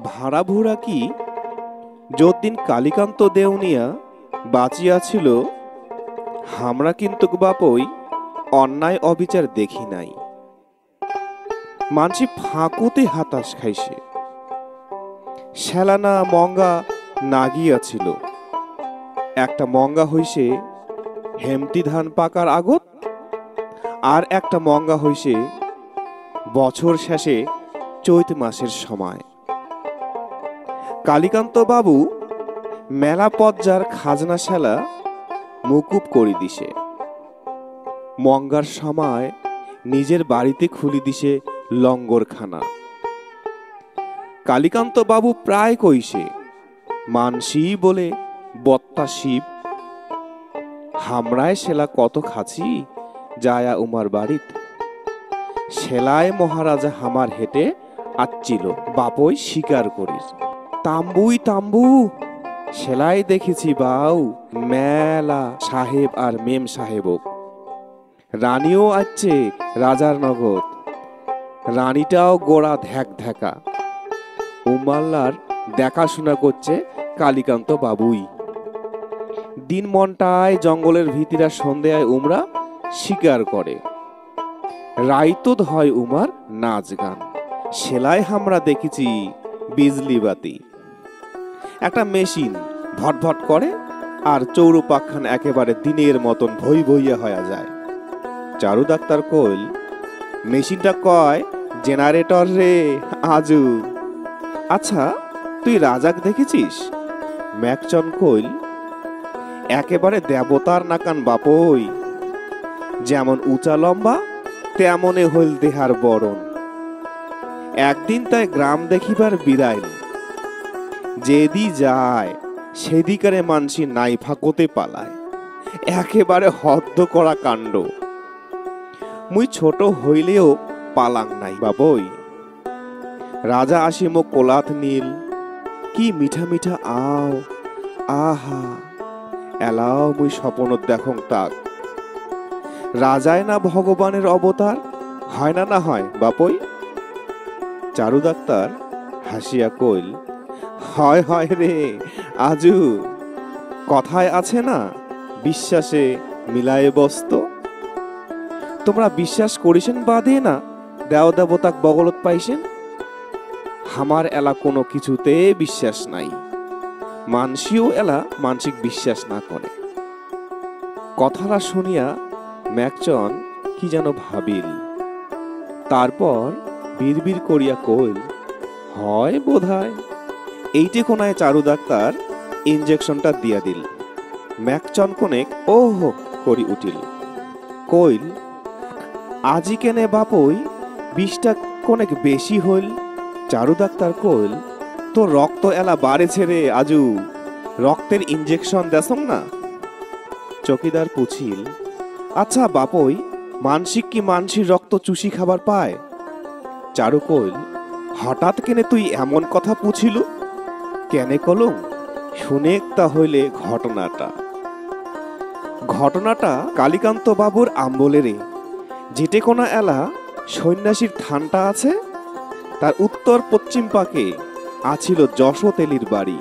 ভাড়া ভুরা কি যতদিন কালীকান্ত দেউনিয়া বাঁচিয়াছিল আমরা কিন্তু বাপই অন্যায় অবিচার দেখি নাই। মানসি ফাঁকুতে হাতাশ খাইছে। শ্যালানা মঙ্গা নাগিয়াছিল। একটা মঙ্গা হইছে হেমতি ধান পাকার আগত, আর একটা মঙ্গা হইছে বছর শেষে চৈত মাসের সময়। কালীকান্ত বাবু মেলা পজ্জার খাজনা শালা মুকুব করি দিছে। মঙ্গার সময় নিজের বাড়িতে খুলি দিছে লঙ্গরখানা। কালীকান্ত বাবু প্রায় কইছে মানসি বলে বত্তা শিব হামরায় সেলা কত খাছি যায়া উমার বাড়িত। সেলায় মহারাজা হামার হেঁটে আচ্ছিল বাপই স্বীকার করিস। তাম্বুই তাম্বু সেলাই দেখেছি বাউ মেলা সাহেব আর মেম সাহেবক। রানীও আছে রাজার নগদ, রানীটাও গোড়া ধ্যাক ধ্যাকা। উমাল্লার দেখাশোনা করছে কালীকান্ত বাবুই। দিন মনটায় জঙ্গলের ভিতিরা সন্ধ্যায় উমরা শিকার করে। রাইতোদ হয় উমার নাচ গান। সেলাই হামরা দেখেছি বিজলি বাতি। একটা মেশিন ভটভট করে আর চৌরুপাখ্যান একেবারে দিনের মতন ভই ভইয়া হয়ে যায়। চারু ডাক্তার কইল মেশিনটা কয় জেনারেটর রে আজু। আচ্ছা তুই রাজাক দেখেছিস? ম্যাকচন কইল একেবারে দেবতার নাকান বাপই। যেমন উঁচা লম্বা তেমনে হইল দেহার বরণ। একদিন তাই গ্রাম দেখিবার বিরাইল। যেদি যায় সেদিকারে মানসি নাই ফাঁকতে পালায়। একেবারে হদ্দ করা কাণ্ড। মুই ছোট হইলেও পালাং নাই বাবই। রাজা আসিম কোলাত নীল কি মিঠা মিঠা আও আহা এলাও মুই স্বপনত দেখং তাক। রাজায় না ভগবানের অবতার হয় না না হয় বাপই? চারু ডাক্তার হাসিয়া কইল হয় হয় রে আজু। কথায় আছে না বিশ্বাসে মিলায়ে বস্ত। তোমরা বিশ্বাস করিসেন বাদে না দেও দেবতাক বগলত পাইছেন। আমার এলা কোনো কিছুতে বিশ্বাস নাই। মানসিও এলা মানসিক বিশ্বাস না করে। কথাটা শুনিয়া ম্যাকচন কি যেন ভাবিল। তারপর বিড়বিড় করিয়া কইল হয় বোধহয়। এইটি কোনায় চারু ডাক্তার ইনজেকশনটা দিয়া দিল। ম্যাকচন কোনেক ওহ করি উঠিল। কইল আজি কেনে বাপই বিষটা কোনেক বেশি হইল। চারু ডাক্তার কইল তোর রক্ত এলা বাড়েছে রে আজু, রক্তের ইনজেকশন দেসং না? চকিদার পুছিল আচ্ছা বাপই মানসিক কি মানসির রক্ত চুষি খাবার পায়? চারু কইল হঠাৎ কেনে তুই এমন কথা পুছিল? কেনে কলম শুনে তা হইলে ঘটনাটা কালীকান্ত বাবুর আম্বলেরে যেটে কোনা এলা সন্ন্যাসীর থানটা আছে তার উত্তর পশ্চিম পাকে আছিল যশোতেলির বাড়ি।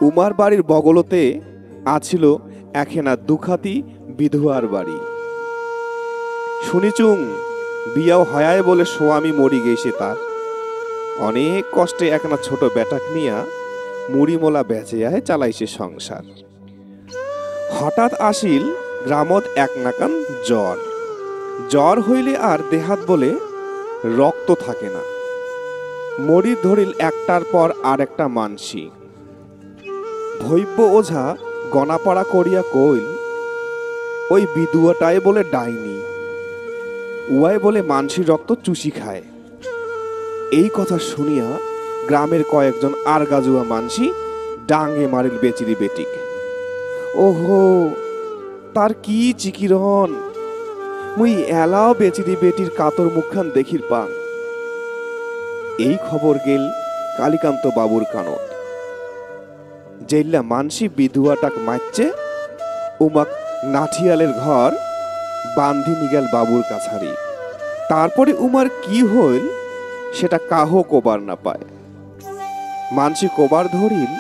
উমার বাড়ির বগলতে আছিল এখানা দুখাতি বিধুয়ার বাড়ি। শুনিচুং বিয়াও হয়ায় বলে স্বামী মরি গেছে তার। অনেক কষ্টে একনা ছোট বেটাক নিয়া মুড়িমোলা বেচে আয় চালাইছে সংসার। হঠাৎ আসিল গ্রামত এক নাকান জ্বর। জ্বর হইলে আর দেহাত বলে রক্ত থাকে না। মরি ধরিল একটার পর আর একটা মানসি। ভৈব্য ওঝা গনাপাড়া করিয়া কইল ওই বিধুয়াটাই বলে ডাইনি, উয়াই বলে মানসির রক্ত চুষি খায়। এই কথা শুনিয়া গ্রামের কয়েকজন আর গাজুয়া মানসি ডাঙে মারিল বেচিরি বেটিক। ওহো তার কি চিকিরন! মুই এলাও বেচিরি বেটির কাতর মুখখান দেখির পাং। এই খবর গেল কালীকান্ত বাবুর কানত। যেইলা মানসি বিধুয়াটাক মারছে উমাক নাঠিয়ালের ঘর বান্ধি নিগেল বাবুর কাছারি। তারপরে উমার কি হইল সেটা কাহ কোবার না পায়। মানসি কবার ধরিল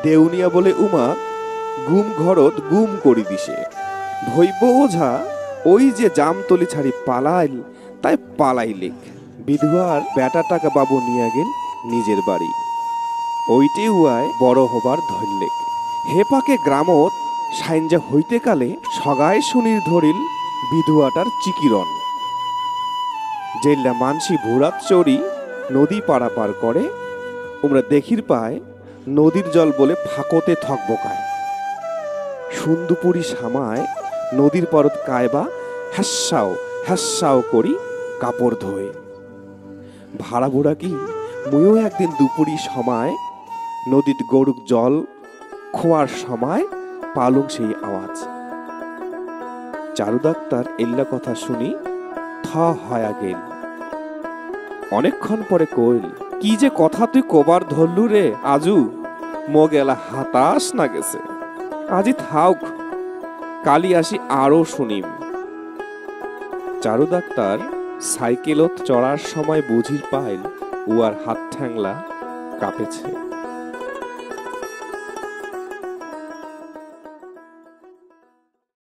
দেউনিয়া বলে উমা গুম ঘরত গুম করি দিছে। ভৈব ওঝা ওই যে জামতলি ছাড়ি পালাইল তাই পালাইলেক। বিধুয়ার বেটাটাকে বাবু নিয়ে গেল নিজের বাড়ি। ওইটি উয়ায় বড় হবার ধরলেক। হেপাকে গ্রামত সাইনজা হইতে কালে সগায় শুনির ধরিল বিধুয়াটার চিকিরণ। যেল্লা মানসি ভুরাত চড়ি নদী পারাপার করে ওমরা দেখির পায় নদীর জল বলে ফাঁকতে থকবকায়। সুন্দুপুরি সামায় নদীর পারত কায়বা হ্যাসাও হ্যাসাও করি কাপড় ধোয়ে। ভাড়া বুড়া কি মুইও একদিন দুপুরি সময় নদীত গরুক জল খোয়ার সময় পালুং সেই আওয়াজ। চারু ডাক্তার এল্লা কথা শুনি থ হয়া গেল। অনেকক্ষণ পরে কইল, কি যে কথা তুই কবার ধরলু রে আজু, মগেলা হাতাস না গেছে। আজি থাক, কালি আসি আরো শুনিম। চারু ডাক্তার সাইকেলত চড়ার সময় বুঝির পাইল উয়ার হাত ঠ্যাংলা কাঁপেছে।